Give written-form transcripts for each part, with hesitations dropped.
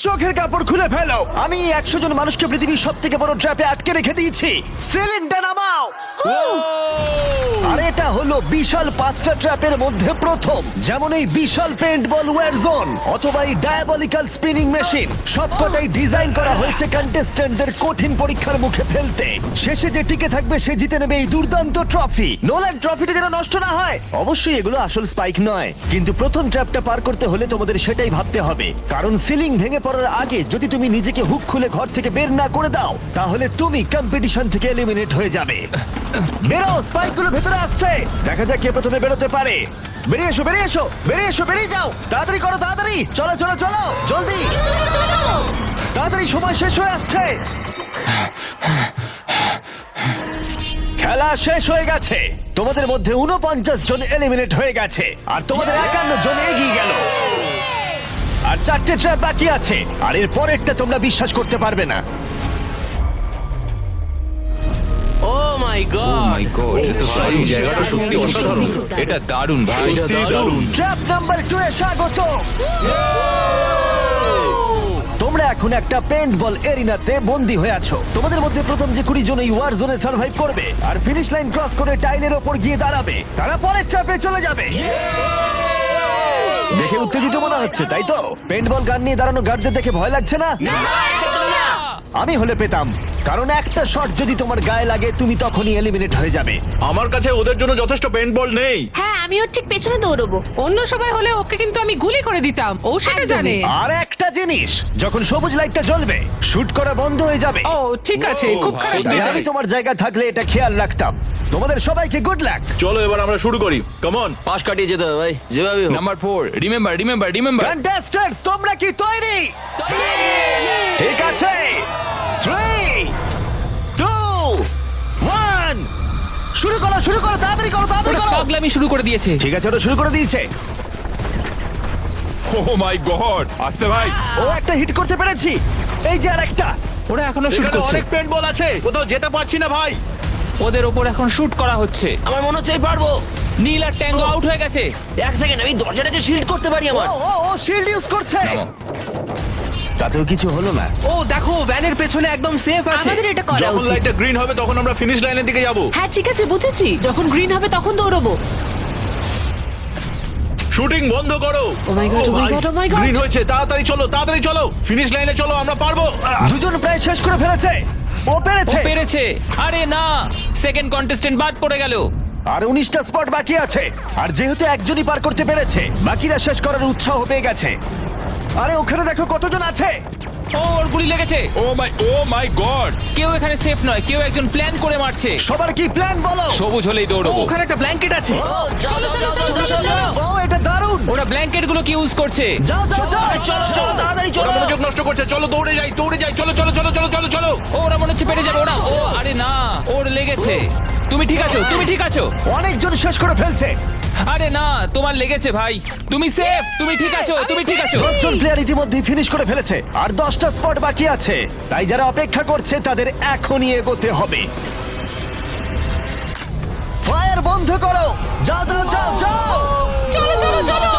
চোখের কাপড় খুলে ফেলো। আমি 100 জন মানুষকে পৃথিবীর সব থেকে বড় ট্র্যাপে আটকে রেখে দিয়েছি। সিলিংটা নামাও। আর এটা হলো বিশাল 5টা ট্র্যাপের মধ্যে প্রথম, যেমন এই বিশাল পেন্ট বল ওয়ার জোন অথবা এই ডায়াবলিক্যাল স্পিনিং মেশিন। সবকটাই ডিজাইন করা হয়েছে কন্টেস্ট্যান্টদের কঠিন পরীক্ষার মুখে ফেলতে। শেষে যে টিকে থাকবে সে জিতে নেবে এই দুর্দান্ত ট্রফি। নোলান, ট্রফিটা যেন নষ্ট না হয়। অবশ্যই এগুলো আসল স্পাইক নয়, কিন্তু প্রথম ট্র্যাপটা পার করতে হলে তোমাদের সেটাই ভাবতে হবে, কারণ সিলিং ভেঙে পড়ার আগে যদি তুমি নিজেকে হুক খুলে ঘর থেকে বের না করে দাও তাহলে তুমি কম্পিটিশন থেকে এলিমিনেট হয়ে যাবে। বেরো, স্পাইকগুলো ভেতরে আসছে। দেখা যাক কে প্রথমে বেরোতে পারে। বেরিয়ে এসো, বেরিয়ে এসো, বেরিয়ে এসো, বেরিয়ে যাও। তাড়াতাড়ি করো, তাড়াতাড়ি। চলো চলো চলো, জলদি, তাড়াতাড়ি, সময় শেষ হয়ে আসছে। খেলা শেষ হয়ে গেছে। তোমাদের মধ্যে 49 জন এলিমিনেট হয়ে গেছে আর তোমাদের 51 জন এগিয়ে গেল। আর 4টে ট্র্যাপ বাকি আছে, আর এর পরেরটা তোমরা বিশ্বাস করতে পারবে না। ও মাই গড, এটা তো দারুণ, জায়গাটা সত্যি অসাধারণ। এটা দারুণ ভাই, এটা দারুণ। ট্র্যাপ নাম্বার 2 এ স্বাগত। তোমরা এখন একটা পেন্ট বল এরিনাতে বন্দী হয়ে আছো। তোমাদের মধ্যে প্রথম যে 20 জন এই ওয়ার জোনে সার্ভাইভ করবে আর ফিনিশ লাইন ক্রস করে টাইলের ওপর গিয়ে দাঁড়াবে, তারা পরের ট্র্যাপে চলে যাবে। দেখে উত্তেজিত মনে হচ্ছে, তাই তো? পেন্ট বল গান নিয়ে দাঁড়ানো গার্ডদের দেখে ভয় লাগছে না? আমি হলে পেতাম, কারণ একটা শট যদি তোমার গায়ে লাগে তুমি তখনই এলিমিনেট হয়ে যাবে। আমার কাছে ওদের জন্য যথেষ্ট পেন্ট বল নেই। হ্যাঁ, আমি ওর ঠিক পেছনে দৌড়বো। অন্য সবাই হলে ওকে কিন্তু আমি গুলি করে দিতাম, ও সেটা জানে। আর একটা জিনিস, যখন সবুজ লাইটটা জ্বলবে শুট করা বন্ধ হয়ে যাবে। ও ঠিক আছে, ও, খুব ভাই, খারাপ তাই লাগে। আমি তোমার জায়গা থাকলে এটা খেয়াল রাখতাম। তোমাদের সবাইকে গুড লাক। চলো এবার আমরা শুরু করি, কাম অন। পাশ কাটিয়ে যেতে হবে ভাই, যেভাবে হোক। Number 4, remember. কন্টেস্ট্যান্টস, তোমরা কি তৈরি? ঠিক আছে, 3, 2, 1, শুরু করো, শুরু করো, তাড়াতাড়ি করো, তাড়াতাড়ি করো। পাগলামি শুরু করে দিয়েছে। ঠিক আছে, ওটা শুরু করে দিয়েছে। ও মাই গড, আসতে ভাই। ও একটা হিট করতে পেরেছি। এই যে আরেকটা। ওরা এখনো শুট এখানে করছে, অনেক পেন্ট বল আছে, কোথাও যেতে পারছি না ভাই। ওদের ওপর এখন শুট করা হচ্ছে। আমার মনে হচ্ছে আমি পারবো। নীল আর ট্যাঙ্গো আউট হয়ে গেছে। এক সেকেন্ড, আমি দরজাটাকে শিল্ড করতে পারি ও আমার। ও ও শিল্ড ইউজ করছে। তাতেও কিছু হলো না। ও দেখো, ভ্যানের পেছনে একদম সেফ আছে। আমাদের এটা করা যখন উচিত। লাইটটা গ্রিন হবে তখন আমরা ফিনিশ লাইনের দিকে যাব। হ্যাঁ ঠিক আছে, বুঝেছি। যখন গ্রিন হবে তখন দৌড়বো। শুটিং বন্ধ করো। Oh my God, oh my God, oh my God. Green হয়েছে, তাড়াতাড়ি চলো, তাড়াতাড়ি চলো, ফিনিশ লাইনে চলো, আমরা পারবো। দুজন প্রায় শেষ করে ফেলেছে। ও ও পেরেছে। পেরেছে। আরে না, সেকেন্ড কন্টেস্টেন্ট বাদ পড়ে গেল। আর 19টা স্পট বাকি আছে। আর যেহেতু একজনই পার করতে পেরেছে, বাকিরা শেষ করার উৎসাহ পেয়ে গেছে। আরে ওখানে দেখো কতজন আছে। ও, ওর গুলি লেগেছে। ও মাই গড। কেউ এখানে সেফ নয়, কেউ একজন প্ল্যান করে মারছে। সবার কি প্ল্যান বলো? সবুজ হলেই দৌড়বো। ওখানে একটা ব্ল্যাঙ্কেট আছে। চলো চলো চলো চলো। ও এটা দারুণ। ওরা ব্ল্যাঙ্কেট গুলো কি ইউজ করছে? যাও যাও যাও। চলো চলো তাড়াতাড়ি ওরা চলো। মনোযোগ নষ্ট করছে, চলো দৌড়ে যাই, চলো চলো চলো চলো চলো চলো। ও, ওরা মনে হচ্ছে পেরে যাবে। ওরা, ও আরে না, ওর লেগেছে। তুমি ঠিক আছো, তুমি ঠিক আছো। অনেকজন শেষ করে ফেলছে। আরে না, তোমার লেগেছে ভাই। তুমি সেফ, তুমি ঠিক আছো, তুমি ঠিক আছো। 10 জন প্লেয়ার ইতিমধ্যেই ফিনিশ করে ফেলেছে আর 10টা স্পট বাকি আছে। তাই যারা অপেক্ষা করছে তাদের এখনই এগোতে হবে। ফায়ার বন্ধ করো। যাও যাও যাও যাও। চলো চলো চলো।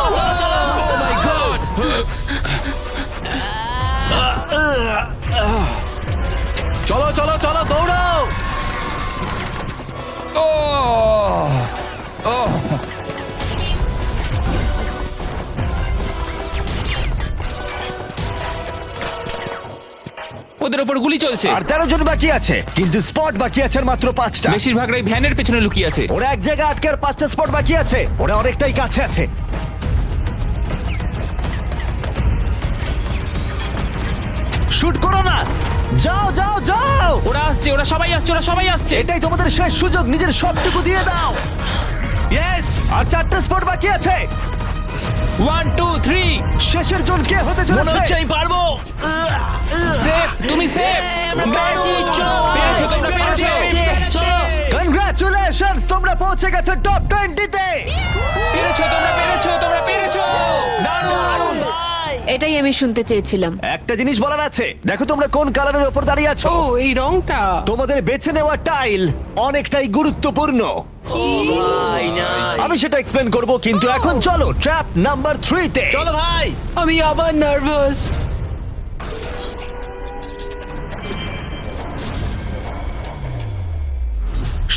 চলো চলো চলো, দৌড়াও। ও, ওদের ওপর গুলি চলছে। আর 13 জন বাকি আছে, কিন্তু স্পট বাকি আছে আর মাত্র 5টা। বেশিরভাগরাই ভ্যানের পেছনে লুকিয়ে আছে। ওরা এক জায়গায় আটকে আর 5টা স্পট বাকি আছে। ওরা অনেকটাই কাছে আছে। শুট করো না। যাও যাও যাও। ওরা আসছে, ওরা সবাই আসছে, ওরা সবাই আসছে। এটাই তোমাদের শেষ সুযোগ, নিজের সবটুকু দিয়ে দাও। ইয়েস। আর 4টা স্পট বাকি আছে। 1 2 3। শেষের জন কে হতে মনে হচ্ছে চলেছে? আমি পারবো। সেফ, তুমি সেফ। পেরেছো, তোমরা পেরেছো। কনগ্রাচুলেশনস, তোমরা পৌঁছে গেছো টপ 20 তে। পেরেছো, তোমরা পেরেছো, তোমরা পেরেছো। দারুণ। এটাই আমি শুনতে চেয়েছিলাম। একটা জিনিস বলার আছে, দেখো তোমরা কোন কালারের উপর দাঁড়িয়ে আছো। ও, এই রংটা। তোমাদের বেছে নেওয়া টাইল অনেকটাই গুরুত্বপূর্ণ। ভাই না। আমি সেটা এক্সপ্লেন করব, কিন্তু এখন চলো ট্র্যাপ নাম্বার 3 তে। চলো ভাই। আমি আবার নার্ভাস।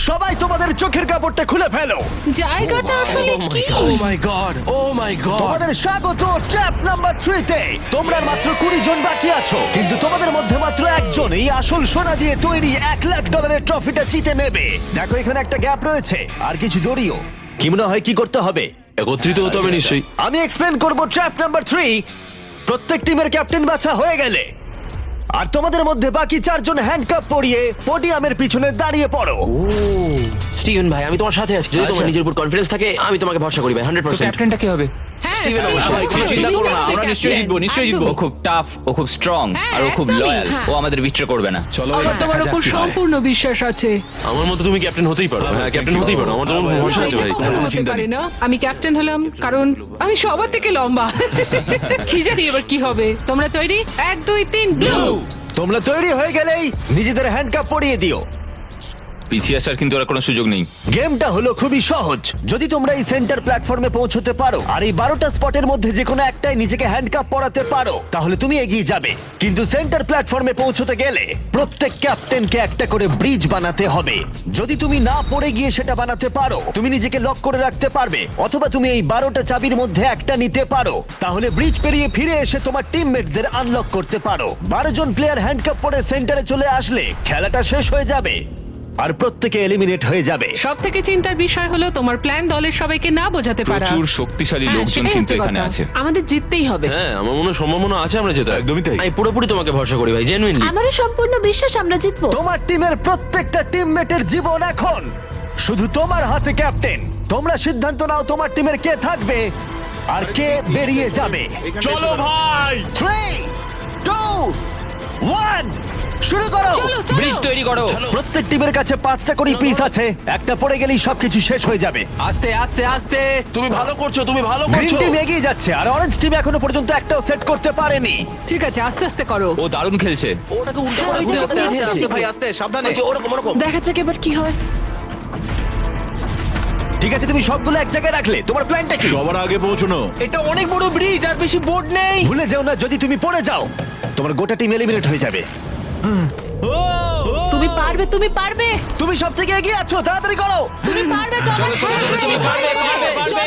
সবাই তোমাদের চোখের কাপড়টা খুলে ফেলো। জায়গাটা আসলে কি? ও মাই গড, ও মাই গড। তোমাদের স্বাগত ট্র্যাপ নাম্বার 3 তে। তোমরা আর মাত্র 20 জন বাকি আছো, কিন্তু তোমাদের মধ্যে মাত্র একজন এই আসল সোনা দিয়ে তৈরি $1,00,000 ট্রফিটা জিতে নেবে। দেখো এখানে একটা গ্যাপ রয়েছে আর কিছু দড়িও। কি মনে হয় কি করতে হবে? একত্রিত হতে হবে নিশ্চয়ই। আমি এক্সপ্লেন করব ট্র্যাপ নাম্বার 3। প্রত্যেক টিমের ক্যাপ্টেন বাছা হয়ে গেলে আর তোমাদের মধ্যে বাকি 4 জন হ্যান্ডকাপ পরিয়ে পোডিয়ামের পিছনে দাঁড়িয়ে পড়ো। স্টিভেন ভাই, আমি তোমার সাথে আছি। যদি তোমার নিজের উপর কনফিডেন্স থাকে, আমি তোমাকে ভরসা করি ভাই, তো 100%। ক্যাপ্টেনটা কি হবে? স্টিভেন অবশ্যই। ভাই, কোনো চিন্তা করো না, আমরা নিশ্চয়ই জিতবো, নিশ্চয়ই জিতবো। ও খুব টাফ, ও খুব স্ট্রং, আর ও খুব একদমই, লয়াল। হ্যাঁ। ও আমাদের বিট্রে করবে না। চলো আমার তোমার উপর সম্পূর্ণ বিশ্বাস আছে। আমার মতো তুমি ক্যাপ্টেন হতেই পারো। হ্যাঁ, ক্যাপ্টেন হতেই পারো। আমার তোমার ভরসা আছে ভাই। এটা কখনো হতে পারে না। আমি ক্যাপ্টেন হলাম কারণ আমি সবার থেকে লম্বা। কি জানি এবার কি হবে। তোমরা তৈরি? 1 2 3 ব্লু। তোমরা তৈরি হয়ে গেলেই নিজেদের হ্যান্ডকাপ পরিয়ে দিও। পিছিয়ে আসার কিন্তু আর কোনো সুযোগ নেই। গেমটা হলো খুবই সহজ। যদি তোমরা এই সেন্টার প্ল্যাটফর্মে পৌঁছতে পারো আর এই 12টা স্পটের মধ্যে যে কোনো একটাই নিজেকে হ্যান্ডকাপ পরাতে পারো, তাহলে তুমি এগিয়ে যাবে। কিন্তু সেন্টার প্ল্যাটফর্মে পৌঁছতে গেলে প্রত্যেক ক্যাপ্টেনকে একটা করে ব্রিজ বানাতে হবে। যদি তুমি না পড়ে গিয়ে সেটা বানাতে পারো, তুমি নিজেকে লক করে রাখতে পারবে, অথবা তুমি এই 12টা চাবির মধ্যে একটা নিতে পারো। তাহলে ব্রিজ পেরিয়ে ফিরে এসে তোমার টিমমেটদের আনলক করতে পারো। 12 জন প্লেয়ার হ্যান্ডকাপ পরে সেন্টারে চলে আসলে খেলাটা শেষ হয়ে যাবে আর প্রত্যেকে এলিমিনেট হয়ে যাবে। সব থেকে চিন্তার বিষয় হলো তোমার প্ল্যান দলের সবাইকে না বোঝাতে পারা। প্রচুর শক্তিশালী হ্যাঁ, লোকজন সেটাই কিন্তু হচ্ছে এখানে কথা। আছে। আমাদের জিততেই হবে। হ্যাঁ, আমার মনে হয় সম্ভাবনা আছে আমরা যেতে। একদমই তাই। আমি পুরোপুরি তোমাকে ভরসা করি ভাই, জেনুইনলি। আমারও সম্পূর্ণ বিশ্বাস আমরা জিতবো। তোমার টিমের প্রত্যেকটা টিমমেটের জীবন এখন শুধু তোমার হাতে ক্যাপ্টেন। তোমরা সিদ্ধান্ত নাও তোমার টিমের কে থাকবে আর কে বেরিয়ে যাবে। চলো ভাই। 3 2 1 শুরু করো। ব্রিজ তৈরি করো। প্রত্যেক টিমের কাছে 5টা করে পিস আছে। একটা পড়ে গেলেই সবকিছু শেষ হয়ে যাবে। আস্তে আস্তে আস্তে। তুমি ভালো করছো, তুমি ভালো গ্রিন করছো। টিম এগিয়ে যাচ্ছে আর অরেঞ্জ টিম এখনো পর্যন্ত একটাও সেট করতে পারেনি। ঠিক আছে, আস্তে আস্তে করো। ও দারুণ খেলছে। ওটাকে উল্টো হ্যাঁ, করে ওইটা ঘুরিয়ে আস্তে, দিয়েছে। ভাই আস্তে, সাবধানে। ওই যে ওরকম ওরকম। দেখা যাক এবার কি হয়। ঠিক আছে, তুমি সবগুলো এক জায়গায় রাখলে। তোমার প্ল্যানটা কি? সবার আগে পৌঁছানো। এটা অনেক বড় ব্রিজ আর বেশি বোর্ড নেই। ভুলে যেও না, যদি তুমি পড়ে যাও তোমার গোটা টিম এলিমিনেট হয়ে যাবে। তুমি পারবে, তুমি পারবে, তুমি সব থেকে এগিয়ে আছো, তাড়াতাড়ি করো। তুমি পারবে। চলো চলো চলো, তুমি পারবে পারবে পারবে।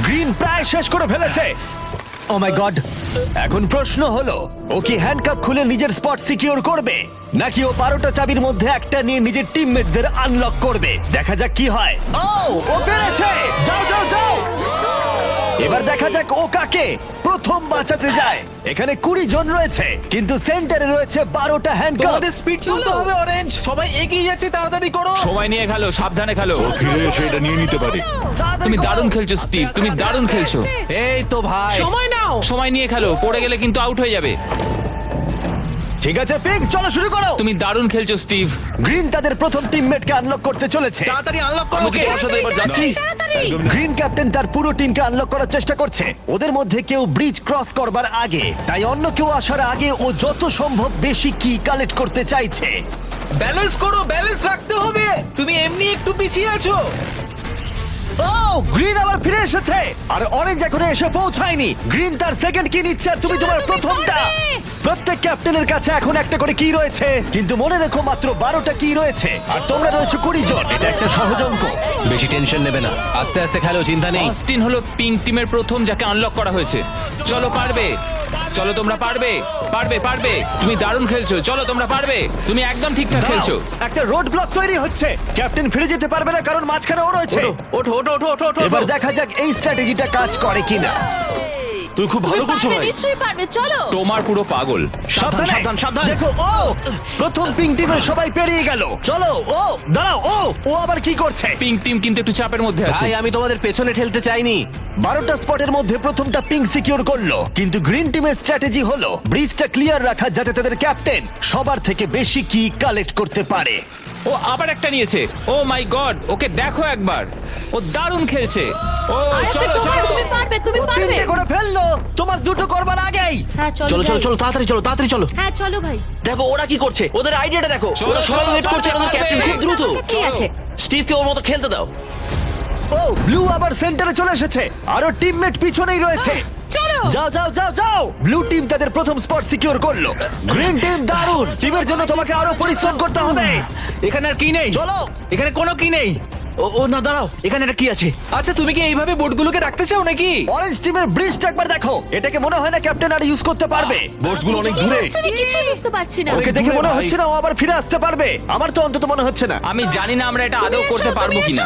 গ্রিন প্রায় শেষ করে ফেলেছে। ও মাই গড। এখন প্রশ্ন হলো, ও কি হ্যান্ডকাপ খুলে নিজের স্পট সিকিউর করবে, নাকি ও 12টা চাবির মধ্যে একটা নিয়ে নিজের টিমমেটদের আনলক করবে? দেখা যাক কি হয়। ও পেরেছে। যাও যাও যাও। এবার দেখা যাক ও কাকে প্রথম বাঁচাতে যায়। এখানে 20 জন রয়েছে, কিন্তু সেন্টারে রয়েছে 12টা হ্যান্ডকাপ। তোমাদের স্পিড তুলতে হবে অরেঞ্জ। সবাই এগিয়ে যাচ্ছে, তাড়াতাড়ি করো। সময় নিয়ে খেলো, সাবধানে খেলো। ফিরে এসে এটা নিয়ে নিতে পারে। তুমি দারুণ খেলছো স্টিভ, তুমি দারুণ খেলছো। এই তো ভাই। সময় নাও। সময় নিয়ে খেলো, পড়ে গেলে কিন্তু আউট হয়ে যাবে। ঠিক আছে পিঙ্ক, চলো শুরু করো। তুমি দারুণ খেলছো স্টিভ। গ্রিন তাদের প্রথম টিমমেটকে আনলক করতে চলেছে। তাড়াতাড়ি আনলক করো। আমি কি তোমার সাথে এবার যাচ্ছি? গ্রিন ক্যাপ্টেন তার পুরো টিমকে আনলক করার চেষ্টা করছে। ওদের মধ্যে কেউ ব্রিজ ক্রস করবার আগে, তাই অন্য কেউ আসার আগে ও যত সম্ভব বেশি কি কালেক্ট করতে চাইছে। ব্যালেন্স করো, ব্যালেন্স রাখতে হবে। তুমি এমনি একটু পিছিয়ে আছো। ও গ্রিন আবার ফিরে এসেছে আর অরেঞ্জ এখনো এসে পৌঁছায়নি। গ্রিন তার সেকেন্ড কি নিচ্ছে আর তুমি তোমার প্রথমটা। প্রত্যেক ক্যাপ্টেনের কাছে এখন একটা করে কি রয়েছে, কিন্তু মনে রেখো মাত্র 12টা কি রয়েছে আর তোমরা রয়েছে 20 জন। এটা একটা সহজ অঙ্ক। বেশি টেনশন নেবে না, আস্তে আস্তে খেলো, চিন্তা নেই। অস্টিন হলো পিঙ্ক টিমের প্রথম যাকে আনলক করা হয়েছে। চলো পারবে, চলো তোমরা পারবে পারবে পারবে। তুমি দারুণ খেলছো, চলো তোমরা পারবে। তুমি একদম ঠিকঠাক খেলছো। দাঁড়াও, একটা রোড ব্লক তৈরি হচ্ছে। ক্যাপ্টেন ফিরে যেতে পারবে না কারণ মাঝখানে ও রয়েছে। ওঠো ওঠো ওঠো ওঠো ওঠো। এবার দেখা যাক এই স্ট্র্যাটেজিটা কাজ করে কিনা। তুমি খুব ভালো করছো ভাই। নিশ্চয়ই পারবে, চলো। তোমার পুরো পাগল। সাবধানে, সাবধান, সাবধান। দেখো ও প্রথম পিঙ্ক টিমের সবাই পেরিয়ে গেল। চলো ও দাঁড়াও, ও আবার কি করছে? পিঙ্ক টিম কিন্তু একটু চাপের মধ্যে আছে। ভাই আমি তোমাদের পেছনে ঠেলতে চাইনি। 12টা স্পটের মধ্যে প্রথমটা পিঙ্ক সিকিউর করলো, কিন্তু গ্রিন টিমের স্ট্র্যাটেজি হলো ব্রিজটা ক্লিয়ার রাখা, যাতে তাদের ক্যাপ্টেন সবার থেকে বেশি কি কালেক্ট করতে পারে। ও আবার একটা নিয়েছে। ও মাই গড, ওকে দেখো একবার, ও দারুণ খেলছে। ও আরেকটা চলো তোমার, চলো। তুমি পারবে, তুমি ও পারবে। 3টে করে ফেললো, তোমার 2টো করবার আগেই। হ্যাঁ চলো চলো চলো যাই। চলো, তাড়াতাড়ি চলো, তাড়াতাড়ি চলো। হ্যাঁ চলো ভাই। দেখো ওরা কি করছে, ওদের আইডিয়াটা দেখো। চলো, ওরা সবাই চলো, ওয়েট করছে, চলো, ওদের ক্যাপ্টেন চলো। খুব দ্রুত। ঠিক আছে। স্টিভকে ওর মতো খেলতে দাও। ও ব্লু আবার সেন্টারে চলে এসেছে, আরো টিমমেট পিছনেই রয়েছে। চলো যাও যাও যাও যাও ব্লু টিম তাদের প্রথম স্পট সিকিউর করলো। গ্রিন টিম দারুণ। টিমের জন্য তোমাকে আরো পরিশ্রম করতে হবে। এখানে আর কি নেই? চলো। এখানে কোনো কি নেই। ও না, দাঁড়াও, এখানে একটা কি আছে? আচ্ছা, তুমি কি এইভাবে বোটগুলোকে রাখতে চাও নাকি? অরেঞ্জ টিমের ব্রিজটা একবার দেখো। এটাকে মনে হয় না ক্যাপ্টেন আর ইউজ করতে পারবে। বোটসগুলো অনেক দূরে। আমি কিছুই বুঝতে পারছি না। ওকে দেখে দূরে মনে ভাই। হচ্ছে না ও আবার ফিরে আসতে পারবে। আমার তো অন্তত মনে হচ্ছে না। আমি জানি না আমরা এটা আদৌ করতে পারবো কিনা।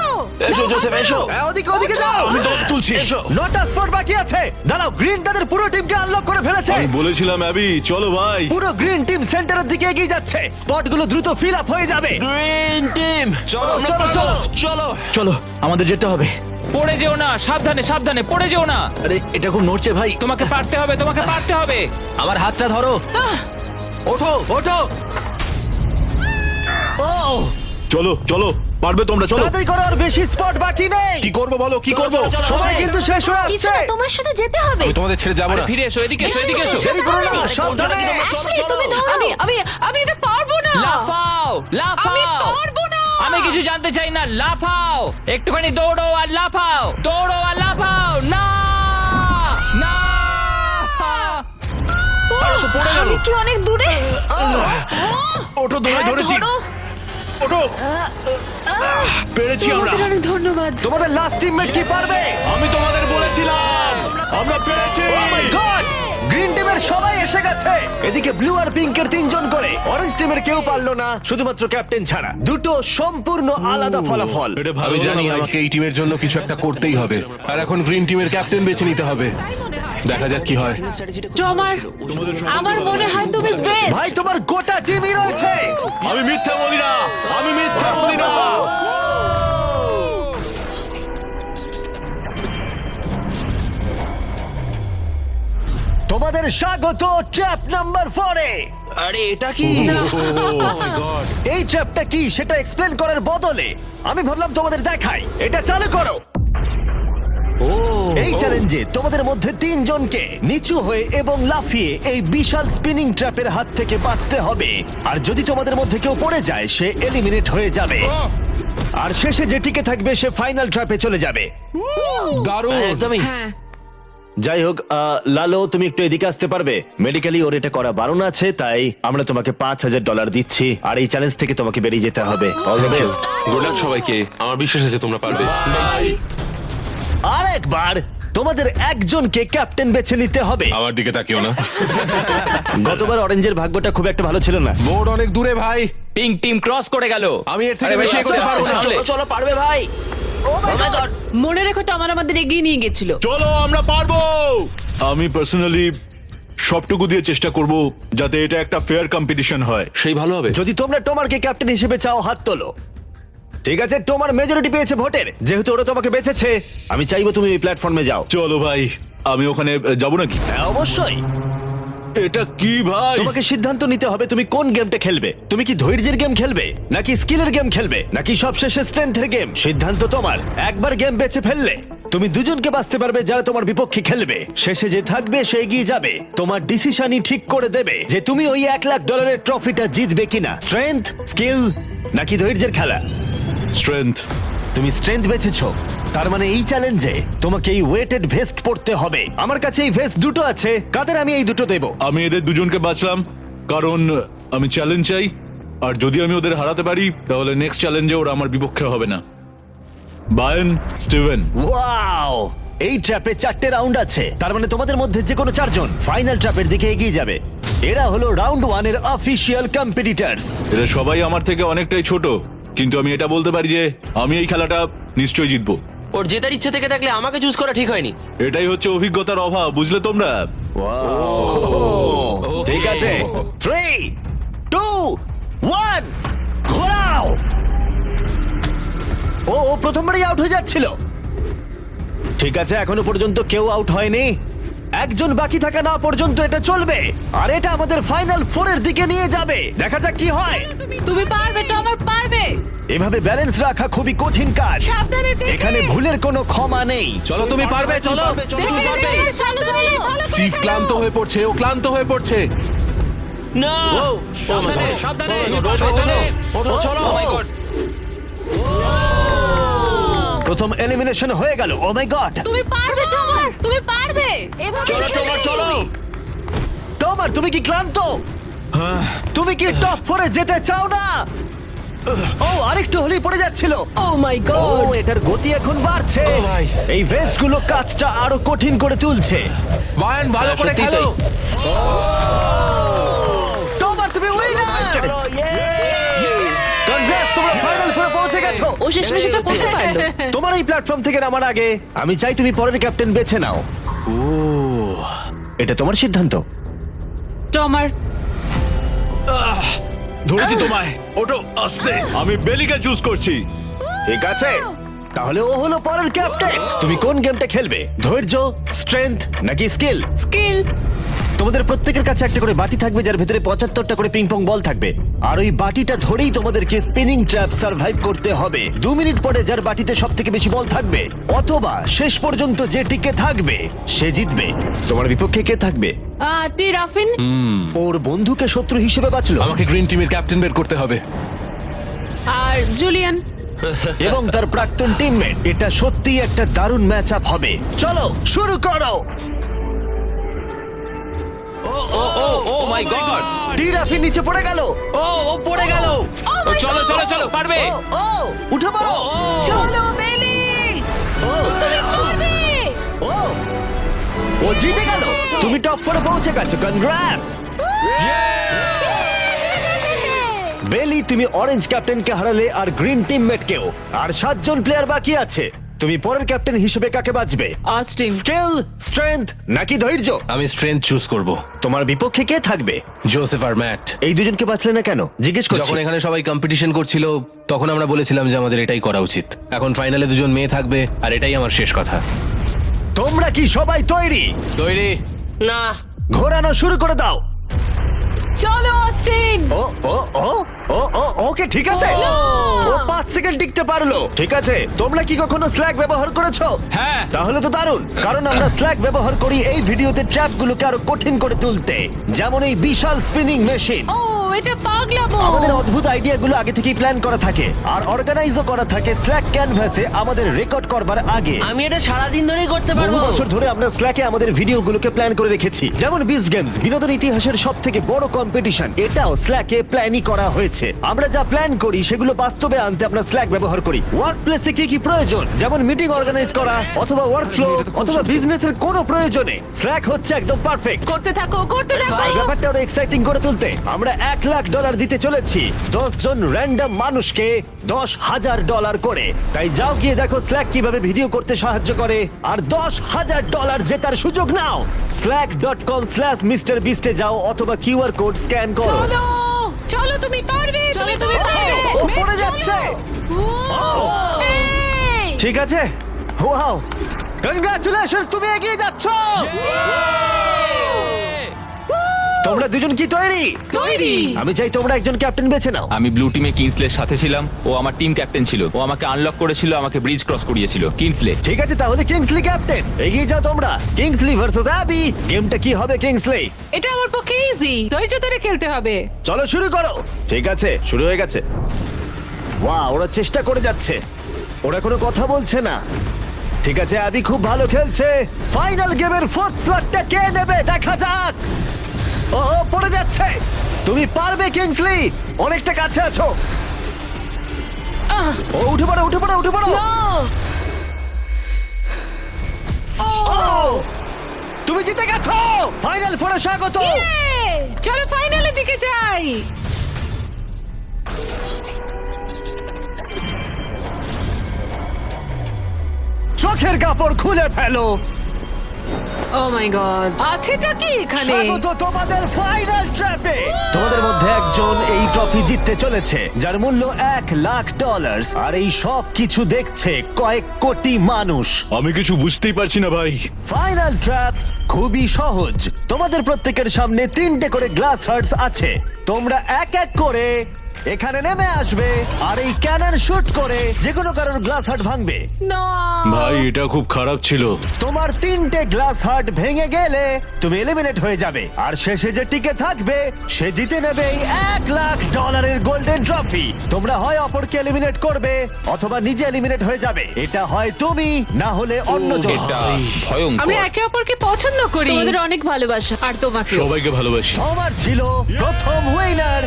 এসো জোসেফ এসো। হ্যাঁ, ওদিকে ওদিকে যাও। আমি তোমাকে তুলছি। এসো। 9টা স্পট বাকি আছে। দাঁড়াও, গ্রিন তাদের পুরো টিমকে আনলক করে ফেলেছে। আমি বলেছিলাম অ্যাবি, চলো ভাই। পুরো গ্রিন টিম সেন্টারের দিকে এগিয়ে যাচ্ছে। স্পটগুলো দ্রুত ফিল আপ হয়ে যাবে। গ্রিন টিম চলো চলো, চলো চলো। চলো। চলো, আমাদের যেতে হবে। পড়ে যেও না, সাবধানে সাবধানে, পড়ে যেও না। আরে, এটা খুব নড়ছে ভাই। তোমাকে পারতে হবে, তোমাকে পারতে হবে। আমার হাতটা ধরো। ওঠো ওঠো। ও, চলো চলো, পারবে তোমরা, চলো। তাড়াতাড়ি করো, আর বেশি স্পট বাকি নেই। কি করবো বলো, কি করবো? সময় কিন্তু শেষ হয়ে কিছু আসছে। না, তোমার সাথে যেতে হবে। আমি তোমাদের ছেড়ে যাবো আরে না। ফিরে এসো, এদিকে এসো, এদিকে এসো। দেরি করো না, সাবধানে। অ্যাশলি, তুমি দৌড়াও। আমি এটা পারবো না। লাফাও আমি লাফাও। পারবো না। আমি কিছু জানতে চাই না, লাফাও। একটুখানি দৌড়ো আর লাফাও, দৌড়ো আর লাফাও। না না। আমি কি অনেক দূরে? ওঠো, ধরে ধরেছি। ধরো। ওঠো। পেরেছি আমরা। তোমাদের অনেক ধন্যবাদ। তোমাদের লাস্ট টিমমেট কি পারবে? আমি তোমাদের বলেছিলাম আমরা পেরেছি। Oh my God! গ্রিন টিমের সবাই এসে গেছে। এদিকে ব্লু আর পিঙ্কের 3 জন করে। অরেঞ্জ টিমের কেউ পারলো না, শুধুমাত্র ক্যাপ্টেন ছাড়া। দুটো সম্পূর্ণ আলাদা ফলাফল। এটা ভালো, আমি জানি আমাকে এই টিমের জন্য কিছু একটা করতেই হবে, আর এখন গ্রিন টিমের ক্যাপ্টেন বেছে নিতে হবে। দেখা যাক কি হয়। আমার মনে হয় তুমি বেস্ট। ভাই, তোমার গোটা টিমই রয়েছে। আমি মিথ্যা বলি না, আমি মিথ্যা বলি না। তোমাদের স্বাগত ট্র্যাপ নাম্বার 4 এ। আরে এটা কি? এই ট্র্যাপটা কি সেটা এক্সপ্লেন করার বদলে আমি ভাবলাম তোমাদের দেখাই। এটা চালু করো। এই চ্যালেঞ্জে তোমাদের মধ্যে 3 জনকে নিচু হয়ে এবং লাফিয়ে এই বিশাল স্পিনিং ট্র্যাপের হাত থেকে বাঁচতে হবে। আর যদি তোমাদের মধ্যে কেউ পড়ে যায়, সে এলিমিনেট হয়ে যাবে। আর শেষে যে টিকে থাকবে সে ফাইনাল ট্র্যাপে চলে যাবে। দারুণ। একদমই। হ্যাঁ, যাই হোক, লালো, তুমি একটু এদিকে আসতে পারবে? মেডিকেলি ওর এটা করা বারণ আছে, তাই আমরা তোমাকে $5,000 দিচ্ছি। আর এই চ্যালেঞ্জ থেকে তোমাকে বেরিয়ে যেতে হবে। All the best. Good luck সবাইকে, আমার বিশ্বাস আছে তোমরা পারবে। আর একবার তোমাদের একজনকে ক্যাপ্টেন বেছে নিতে হবে। আমার দিকে তাকিও না। গতবার অরেঞ্জের ভাগ্যটা খুব একটা ভালো ছিল না। বোর্ড অনেক দূরে ভাই, পিঙ্ক টিম ক্রস করে গেল। আমি এর থেকে আরে বেশি ভাই, এগোতে পারবো না। চলে। চলো চলো পারবে ভাই। Oh my God! মনে রেখো তো আমাদের এগিয়ে নিয়ে গেছিল। চলো, আমরা পারবো। আমি পার্সোনালি সবটুকু দিয়ে চেষ্টা করব যাতে এটা একটা ফেয়ার কম্পিটিশন হয়। সেই ভালো হবে। যদি তোমরা টোমারকে ক্যাপ্টেন হিসেবে চাও, হাত তোলো। ঠিক আছে, টোমার মেজরিটি পেয়েছে ভোটের। যেহেতু ওরা তোমাকে বেঁচেছে, আমি চাইবো তুমি এই প্ল্যাটফর্মে যাও। চলো ভাই, আমি ওখানে যাব নাকি? হ্যাঁ, অবশ্যই। এটা কি ভাই? তোমাকে সিদ্ধান্ত নিতে হবে তুমি কোন গেমটা খেলবে। তুমি কি ধৈর্যের গেম খেলবে, নাকি স্কিলের গেম খেলবে, নাকি সবশেষে স্ট্রেংথের গেম? সিদ্ধান্ত তোমার। একবার গেম বেছে ফেললে তুমি দুজনকে বাঁচতে পারবে যারা তোমার বিপক্ষে খেলবে। শেষে যে থাকবে সে এগিয়ে যাবে। তোমার ডিসিশনই ঠিক করে দেবে যে তুমি ওই $1,00,000 ট্রফিটা জিতবে কিনা। স্ট্রেংথ, স্কিল, নাকি ধৈর্যের খেলা? স্ট্রেংথ। তুমি স্ট্রেংথ বেছেছো, তার মানে এই চ্যালেঞ্জে তোমাকে এই ওয়েটেড ভেস্ট পরতে হবে। আমার কাছে এই ভেস্ট দুটো আছে, কাদের আমি এই দুটো দেবো। আমি এদের দুজনকে বাঁচলাম কারণ আমি চ্যালেঞ্জ চাই, আর যদি আমি ওদের হারাতে পারি তাহলে নেক্সট চ্যালেঞ্জে ওরা আমার বিপক্ষে হবে না। বায়ন, স্টিভেন। ওয়াও, এই ট্র্যাপে 4টে রাউন্ড আছে, তার মানে তোমাদের মধ্যে যে কোনো 4 জন ফাইনাল ট্র্যাপের দিকে এগিয়ে যাবে। এরা হলো রাউন্ড 1 এর অফিশিয়াল কম্পিটিটরস। এরা সবাই আমার থেকে অনেকটাই ছোট, কিন্তু আমি এটা বলতে পারি যে আমি এই খেলাটা নিশ্চয়ই জিতবো। ওর জেতার ইচ্ছে থেকে থাকলে আমাকে চুজ করা ঠিক হয়নি। এটাই হচ্ছে অভিজ্ঞতার অভাব, বুঝলে তোমরা? ঠিক আছে, 3, 2, 1, ঘোরাও। ও প্রথমবারই আউট হয়ে যাচ্ছিল। ঠিক আছে, এখনো পর্যন্ত কেউ আউট হয়নি। একজন বাকি থাকা না পর্যন্ত এটা চলবে, আর এটা আমাদের ফাইনাল 4 এর দিকে নিয়ে যাবে। দেখা যাক কি হয়। তুমি পারবে, টমার পারবে। এভাবে ব্যালেন্স রাখা খুবই কঠিন কাজ। সাবধানে দেখে। এখানে ভুলের কোনো ক্ষমা নেই। চলো, তুমি পারবে, চলো। তুমি পারবে। সিভ ক্লান্ত হয়ে পড়ছে, ও ক্লান্ত হয়ে পড়ছে। না সাবধানে সাবধানে। ওঠো চলো। প্রথম প্রথম এলিমিনেশন হয়ে গেল। ও মাই গড, তুমি পারবে টমার, তুমি পারবে। এভাবে চলো খেলে টমার চলো। তুমি। টমার তুমি কি ক্লান্ত? তুমি কি টপ 4-এ যেতে চাও না? ও আরেকটু হলেই পড়ে যাচ্ছিল। ও মাই ও গড, এটার গতি এখন বাড়ছে। ও ভাই। এই ভেস্টগুলো কাজটা আরো কঠিন করে তুলছে। বায়ান ভালো হ্যাঁ, করে সত্যিই খেলো। তাই। টমার তুমি উইনার! কনগ্রেস, তোমরা ফাইনাল ফোরে পৌঁছে গেছো। ও শেষমেশ এটা করতে পারলো। তোমার এই প্ল্যাটফর্ম থেকে নামার আগে আমি চাই তুমি পরের ক্যাপ্টেন বেছে নাও। এটা তোমার সিদ্ধান্ত। টমার, ধরেছি তোমায়। ওটো আস্তে, আমি বেলিকে চুজ করছি। ঠিক আছে, তাহলে ও হলো পরের ক্যাপ্টেন। তুমি কোন গেমটা খেলবে? ধৈর্য, স্ট্রেংথ নাকি স্কিল? স্কিল। তোমাদের প্রত্যেকের কাছে একটা করে বাটি থাকবে যার ভেতরে 75টা করে পিং পং বল থাকবে, আর ওই বাটিটা ধরেই তোমাদেরকে স্পিনিং ট্র্যাপ সার্ভাইভ করতে হবে। 2 মিনিট পরে যার বাটিতে সব থেকে বেশি বল থাকবে অথবা শেষ পর্যন্ত যে টিকে থাকবে সে জিতবে। তোমার বিপক্ষে কে থাকবে? টি রাফিন। ওর বন্ধুকে শত্রু হিসেবে বাঁচলো আমাকে গ্রিন টিমের ক্যাপ্টেন বের করতে হবে। আর জুলিয়ান। এবং তার প্রাক্তন টিমমেট। এটা সত্যিই একটা দারুণ ম্যাচ আপ হবে। চলো শুরু করো। ও মাই গড। টিরাফি নিচে পড়ে গেল। ও পড়ে গেল। চলো চলো চলো, পারবে। ও উঠে পড়ো। চলো বেলি, ও তুমি পারবে। ও ও জিতে গেল। তুমি টপ 4-এ পৌঁছে গেছো। কনগ্রাটস বেলি, তুমি অরেঞ্জ ক্যাপ্টেনকে হারালে আর গ্রিন টিমমেটকেও। আর 7 জন প্লেয়ার বাকি আছে। তুমি পরের ক্যাপ্টেন হিসেবে কাকে বাঁচবে? অস্টিন। স্কিল, স্ট্রেংথ নাকি ধৈর্য? আমি স্ট্রেংথ চুজ করব। তোমার বিপক্ষে কে থাকবে? জোসেফ আর ম্যাট। এই দুজনকে বাঁচলে না কেন জিজ্ঞেস করছি। যখন এখানে সবাই কম্পিটিশন করছিল তখন আমরা বলেছিলাম যে আমাদের এটাই করা উচিত। এখন ফাইনালে দুজন মেয়ে থাকবে আর এটাই আমার শেষ কথা। তোমরা কি সবাই তৈরি? তৈরি? না, ঘোরানো শুরু করে দাও। চলো অস্টিন। ও ও ও ও ও ওকে ঠিক আছে। ও 5 সেকেন্ড টিকতে পারলো। ঠিক আছে, তোমরা কি কখনো স্ল্যাগ ব্যবহার করেছো? হ্যাঁ। তাহলে তো দারুণ, কারণ আমরা স্ল্যাগ ব্যবহার করি এই ভিডিওতে ট্র্যাপগুলোকে আরো কঠিন করে তুলতে, যেমন এই বিশাল স্পিনিং মেশিন। ও এটা পাগলামো। আমাদের অদ্ভুত আইডিয়াগুলো আগে থেকেই প্ল্যান করা থাকে আর অর্গানাইজও করা থাকে স্ল্যাক ক্যানভাসে আমাদের রেকর্ড করবার আগে। আমি এটা সারাদিন ধরেই করতে বহু পারবো। বছর ধরে আমরা স্ল্যাকে আমাদের ভিডিওগুলোকে প্ল্যান করে রেখেছি, যেমন বিস্ট গেমস, বিনোদন ইতিহাসের সব থেকে বড় কম্পিটিশন, এটাও স্ল্যাকে প্ল্যানই করা হয়েছে। আমরা যা প্ল্যান করি সেগুলো বাস্তবে আনতে আমরা স্ল্যাক ব্যবহার করি। ওয়ার্ক প্লেসে কি কি প্রয়োজন, যেমন মিটিং অর্গানাইজ করা অথবা ওয়ার্ক ফ্লো অথবা বিজনেসের কোনো প্রয়োজনে স্ল্যাক হচ্ছে একদম পারফেক্ট। করতে থাকো, করতে থাকো। এই ব্যাপারটা আরো এক্সাইটিং করে তুলতে আমরা $1,00,000 দিতে চলেছি 10 জন র্যান্ডম মানুষকে $10,000 করে। তাই যাও গিয়ে দেখো স্ল্যাক কিভাবে ভিডিও করতে সাহায্য করে আর $10,000 জেতার সুযোগ নাও। slack.com/MrBeast এ যাও অথবা কিউআর কোড স্ক্যান করো। চলো চলো, তুমি পারবে। তুমি তুমি পারবে। ও পড়ে যাচ্ছে। এই! ঠিক আছে, ওয়াও, কনগ্রাচুলেশনস, তুমি এগিয়ে যাচ্ছ। তোমরা দুজন কি তৈরি? তৈরি। আমি চাই তোমরা একজন ক্যাপ্টেন বেছে নাও। আমি ব্লু টিমে কিংসলের সাথে ছিলাম। ও আমার টিম ক্যাপ্টেন ছিল। ও আমাকে আনলক করেছিল, আমাকে ব্রিজ ক্রস করিয়েছিল। কিংসলে। ঠিক আছে, তাহলে কিংসলি ক্যাপ্টেন। এগিয়ে যাও তোমরা। Kingsley versus Abby. গেমটা কি হবে কিংসলি? এটা আমার পক্ষে ইজি। ধৈর্য ধরে খেলতে হবে। চলো শুরু করো। ঠিক আছে, শুরু হয়ে গেছে। ওয়াও, ওরা চেষ্টা করে যাচ্ছে, ওরা কোনো কথা বলছে না। ঠিক আছে, অ্যাবি খুব ভালো খেলছে। ফাইনাল গেমের 4th স্লটটা কে নেবে দেখা যাক। ও ও, পড়ে যাচ্ছে। তুমি পারবে কিংসলি, অনেকটা কাছে আছো। ও উঠে পড়ো, উঠে পড়ো, উঠে পড়ো। ও, তুমি জিতে গেছো। ফাইনাল ফোরে স্বাগত। চলো ফাইনালের দিকে যাই। চোখের কাপড় খুলে ফেলো। ও মাই গড, আছেটা কি এখানে? স্বাগত তোমাদের ফাইনাল ট্র্যাপে। তোমাদের মধ্যে একজন এই ট্রফি জিততে চলেছে যার মূল্য $1,00,000 আর এই সব কিছু দেখছে কয়েক কোটি মানুষ। আমি কিছু বুঝতেই পারছি না ভাই। ফাইনাল ট্র্যাপ খুবই সহজ। তোমাদের প্রত্যেকের সামনে 3টে করে গ্লাস হার্টস আছে। তোমরা এক এক করে এখানে নেমে আসবে আর এই ক্যানন শুট করে যে কোনো কারোর গ্লাস হার্ট ভাঙবে। না ভাই এটা খুব খারাপ ছিল। তোমার 3টে গ্লাস হার্ট ভেঙে গেলে তুমি এলিমিনেট হয়ে যাবে, আর শেষে যে টিকে থাকবে সে জিতে নেবে এই $1,00,000 গোল্ডেন ট্রফি। তোমরা হয় অপরকে এলিমিনেট করবে অথবা নিজে এলিমিনেট হয়ে যাবে। এটা হয় তুমি, না হলে অন্যজন। এটা আমরা ভয়ঙ্কর। একে অপরকে পছন্দ করি। তোমাদের অনেক ভালোবাসা আর তোমাকে সবাইকে ভালোবাসি। তোমার ছিল প্রথম উইনার,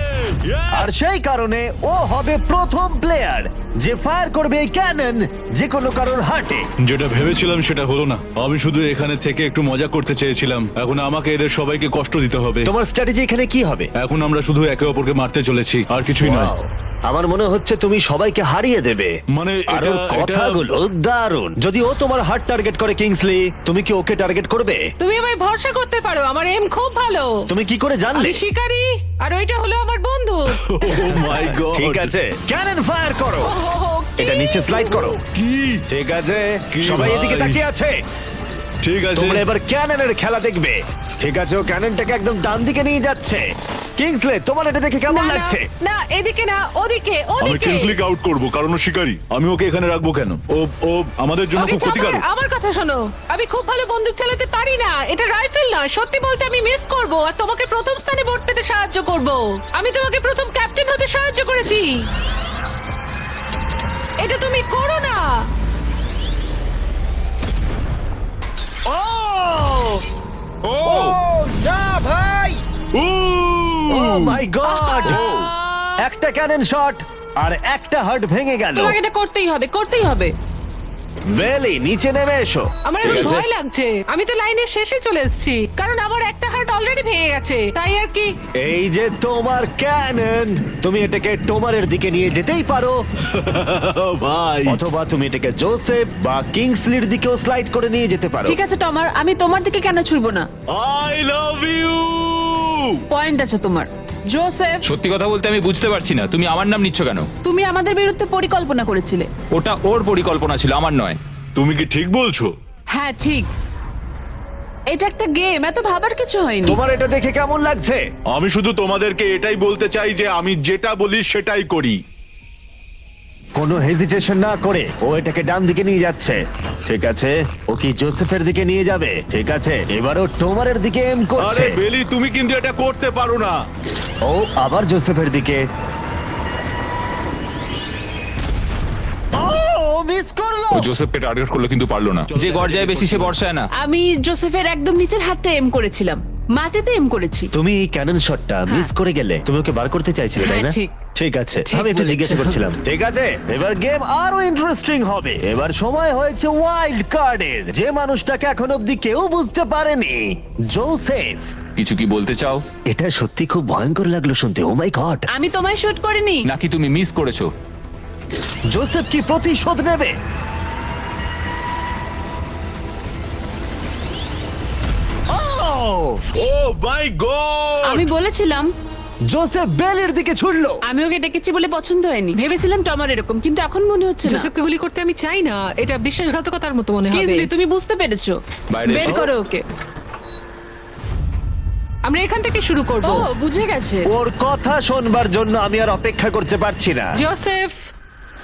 আর সেই কারণে ও হবে প্রথম প্লেয়ার যে ফায়ার করবে এই ক্যানন যে কোনো কারোর হার্টে। যেটা ভেবেছিলাম সেটা হলো না। আমি শুধু এখানে থেকে একটু মজা করতে চেয়েছিলাম, এখন আমাকে এদের সবাইকে কষ্ট দিতে হবে। তোমার স্ট্র্যাটেজি এখানে কি হবে? এখন আমরা শুধু একে অপরকে মারতে চলেছি, আর কিছুই নয়। Wow, আমার মনে হচ্ছে তুমি সবাইকে হারিয়ে দেবে। মানে আর ওর কথাগুলো দারুণ। যদি ও তোমার হার্ট টার্গেট করে কিংসলি, তুমি কি ওকে টার্গেট করবে? তুমি আমায় ভরসা করতে পারো, আমার এম খুব ভালো। তুমি কি করে জানলে? আমি শিকারি আর ওইটা হলো আমার বন্ধু। ও মাই গড। ঠিক আছে, ক্যানন ফায়ার করো। এটা নিচে স্লাইড করো। কি? ঠিক আছে, কি সবাই ভাই? এদিকে তাকিয়ে আছে। ঠিক আছে। তোমরা এবার ক্যাননের খেলা দেখবে। ঠিক আছে, ও ক্যাননটাকে একদম ডান দিকে নিয়ে যাচ্ছে। কিংসলে, তোমার এটা দেখে কেমন না, লাগছে? না এদিকে না, ওদিকে আমি ওদিকে। কিংসলিকে আউট করব কারণ ও শিকারী। আমি ওকে এখানে রাখবো কেন? ও ও আমাদের জন্য ওকে খুব ক্ষতিকারক। চাপায়, আমার কথা শোনো, আমি খুব ভালো বন্দুক চালাতে পারি না, এটা রাইফেল নয়। সত্যি বলতে আমি মিস করব আর তোমাকে প্রথম স্থানে ভোট পেতে সাহায্য করব। আমি তোমাকে প্রথম ক্যাপ্টেন হতে সাহায্য করেছি, এটা তুমি করো না। ও ও না ভাই, ও মাই গড! একটা ক্যানন শট আর একটা হার্ট ভেঙে গেল। তোমাকে এটা করতেই হবে, করতেই হবে। বেলি, নিচে নেমে এসো। আমার ঠিক এখন আছে? ভয় লাগছে, আমি তো লাইনের শেষে চলে এসেছি, কারণ আমার একটা হার্ট অলরেডি ভেঙে গেছে, তাই আর কি। এই যে তোমার ক্যানন, তুমি এটাকে টোমারের দিকে নিয়ে যেতেই পারো, ভাই অথবা তুমি এটাকে জোসেফ বা কিংসলির দিকেও স্লাইড করে নিয়ে যেতে পারো। ঠিক আছে টমার, আমি তোমার দিকে কেন ছুড়বো না? I love you. পয়েন্ট আছে তোমার। জোসেফ, সত্যি কথা বলতে আমি বুঝতে পারছি না তুমি আমার নাম নিচ্ছ কেন। তুমি আমাদের বিরুদ্ধে পরিকল্পনা করেছিলে। ওটা ওর পরিকল্পনা ছিল, আমার নয়। তুমি কি ঠিক বলছো? হ্যাঁ ঠিক, এটা একটা গেম, এত ভাবার কিছু হয়নি। তোমার এটা দেখে কেমন লাগছে? আমি শুধু তোমাদেরকে এটাই বলতে চাই যে আমি যেটা বলি সেটাই করি। কোনো হেজিটেশন না করে ও এটাকে ডান দিকে নিয়ে যাচ্ছে। ঠিক আছে, ও কি জোসেফের দিকে নিয়ে যাবে? ঠিক আছে, এবারও টোমারের দিকে এম করছে। আরে বেলি, তুমি কিন্তু এটা করতে পারো না। ও আবার জোসেফের দিকে। ও মিস করলো। ও জোসেফকে টার্গেট করলো কিন্তু পারলো না। যে গর্জায় বেশি সে বর্ষায় না। আমি জোসেফের একদম নিচের হাতটা এম করেছিলাম, মাটিতে এম করেছি। তুমি এই ক্যানন শটটা মিস করে গেলে। তুমি ওকে বার করতে চাইছিলে, তাই না? হ্যাঁ, ঠিক। ঠিক আছে, ঠিক আমি একটু বলেছো। জিজ্ঞাসা করছিলাম। ঠিক আছে, এবার গেম আরো ইন্টারেস্টিং হবে। এবার সময় হয়েছে ওয়াইল্ড কার্ডের। যে মানুষটাকে এখন অব্দি কেউ বুঝতে পারেনি, জোসেফ। কিছু কি বলতে চাও এটা সত্যি খুব ভয়ঙ্কর লাগলো শুনতে। ও মাই গড! আমি তোমায় শুট করিনি। নাকি তুমি মিস করেছো? জোসেফ কি প্রতিশোধ নেবে? ও মাই গড! আমি বলেছিলাম, জোসেফ বেলের দিকে ছুড়লো। আমি ওকে ডেকেছি বলে পছন্দ হয়নি। ভেবেছিলাম টমার এরকম, কিন্তু এখন মনে হচ্ছে না। জোসেফকে গুলি করতে আমি চাই না, এটা বিশ্বাসঘাতকতার মতো মনে হবে। কিংসলি, তুমি বুঝতে পেরেছো? বাইরে বের এসো। করো ওকে। আমরা এখান থেকে শুরু করব। ও বুঝে গেছে। ওর কথা শোনবার জন্য আমি আর অপেক্ষা করতে পারছি না। জোসেফ,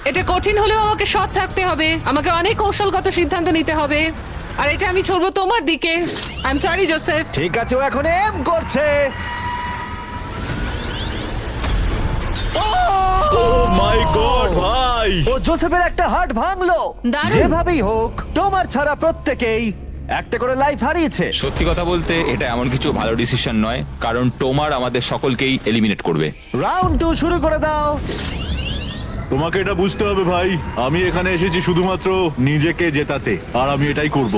এটা কঠিন হলেও আমাকে সৎ থাকতে হবে, আমাকে অনেক কৌশলগত সিদ্ধান্ত নিতে হবে, আর এটা আমি ছড়বো তোমার দিকে। I am sorry Joseph. ঠিক আছে, ও এখন এম করছে। ও মাই গড ভাই! ও জোসেফের একটা হার্ট ভাঙলো। দারুণ। যেভাবেই হোক, তোমার ছাড়া প্রত্যেকেই একটা করে লাইফ হারিয়েছে। সত্যি কথা বলতে এটা এমন কিছু ভালো ডিসিশন নয়, কারণ টোমার আমাদের সকলকেই এলিমিনেট করবে। রাউন্ড 2 শুরু করে দাও। তোমাকে এটা বুঝতে হবে ভাই, আমি এখানে এসেছি শুধুমাত্র নিজেকে জেতাতে, আর আমি এটাই করব।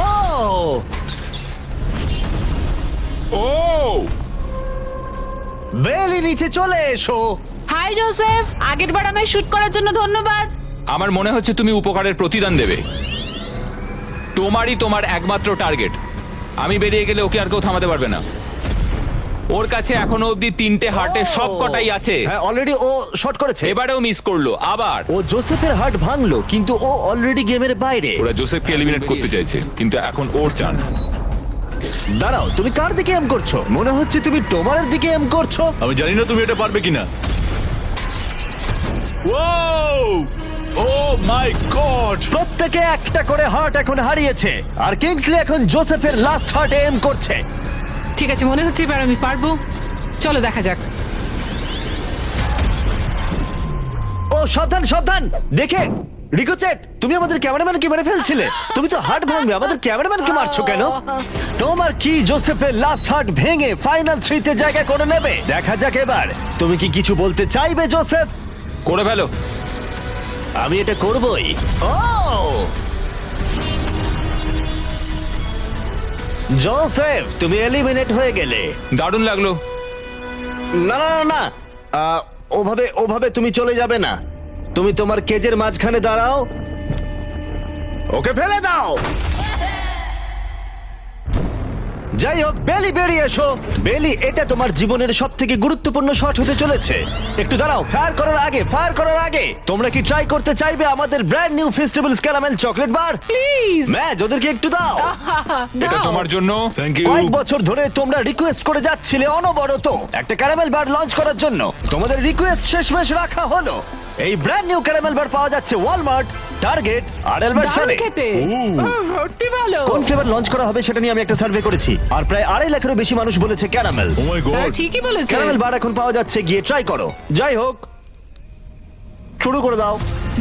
ও ও বেলি, নিচে চলে এসো। হাই জোসেফ, আগের বার আমায় শুট করার জন্য ধন্যবাদ। আমার মনে হচ্ছে তুমি উপকারের প্রতিদান দেবে। টোমারই তোমার একমাত্র টার্গেট। আমি বেরিয়ে গেলে ওকে আর কেউ থামাতে পারবে না। ওর কাছে এখনো অবধি 3টে হার্টের সব কটাই আছে। হ্যাঁ, অলরেডি ও শট করেছে। এবারেও মিস করলো আবার। ও জোসেফের হার্ট ভাঙলো, কিন্তু ও অলরেডি গেমের বাইরে। ওরা জোসেফকে এলিমিনেট করতে চাইছে, কিন্তু এখন ওর চান্স। দাঁড়াও, তুমি কার দিকে এম করছো? মনে হচ্ছে তুমি টোমারের দিকে এম করছো। আমি জানি না তুমি এটা পারবে কিনা। ও মাই গড! প্রত্যেকে একটা করে হার্ট এখন হারিয়েছে, আর কিংসলি এখন জোসেফের লাস্ট হার্টে এম করছে। ঠিক আছে, মনে হচ্ছে এবার আমি পারবো। চলো দেখা যাক। ও সাবধান সাবধান, দেখে রিকোচেট, তুমি আমাদের ক্যামেরাম্যানকে মেরে ফেলছিলে। তুমি তো হার্ট ভাঙবে, আমাদের ক্যামেরাম্যানকে মারছো কেন? তোমার কি জোসেফের লাস্ট হার্ট ভেঙে ফাইনাল 3-তে জায়গা করে নেবে? দেখা যাক এবার। তুমি কি কিছু বলতে চাইবে জোসেফ? করে ফেলো। আমি এটা করবই। ও জোসেফ, তুমি এলিমিনেট হয়ে গেলে। দারুণ লাগলো। না না না না, ওভাবে ওভাবে তুমি চলে যাবে না। তুমি তোমার কেজের মাঝখানে দাঁড়াও, ওকে ফেলে দাও। যাই হোক, বেলি বেরিয়ে এসো। বেলি, এটা তোমার জীবনের সব থেকে গুরুত্বপূর্ণ শট হতে চলেছে। একটু দাঁড়াও, ফায়ার করার আগে তোমরা কি ট্রাই করতে চাইবে আমাদের brand new festivals caramel chocolate bar? Please. Match ওদেরকে একটু দাও। এটা তোমার জন্য। Thank you. কয়েক বছর ধরে তোমরা রিকোয়েস্ট করে যাচ্ছিলে অনবরত একটা ক্যারামেল বার লঞ্চ করার জন্য। তোমাদের রিকোয়েস্ট শেষমেশ রাখা হলো। এই ব্র্যান্ড নিউ ক্যারামেল বার পাওয়া যাচ্ছে ওয়ালমার্ট, টার্গেট আর অ্যালবার্টসনে। খেতে সত্যি ভালো। কোন ফ্লেভার লঞ্চ করা হবে সেটা নিয়ে আমি একটা সার্ভে করেছি, আর প্রায় 2.5 লাখেরও বেশি মানুষ বলেছে ক্যারামেল। ও মাই হ্যাঁ, গড! ঠিকই বলেছে। ক্যারামেল বার এখন পাওয়া যাচ্ছে, গিয়ে ট্রাই করো। যাই হোক, শুরু করে দাও।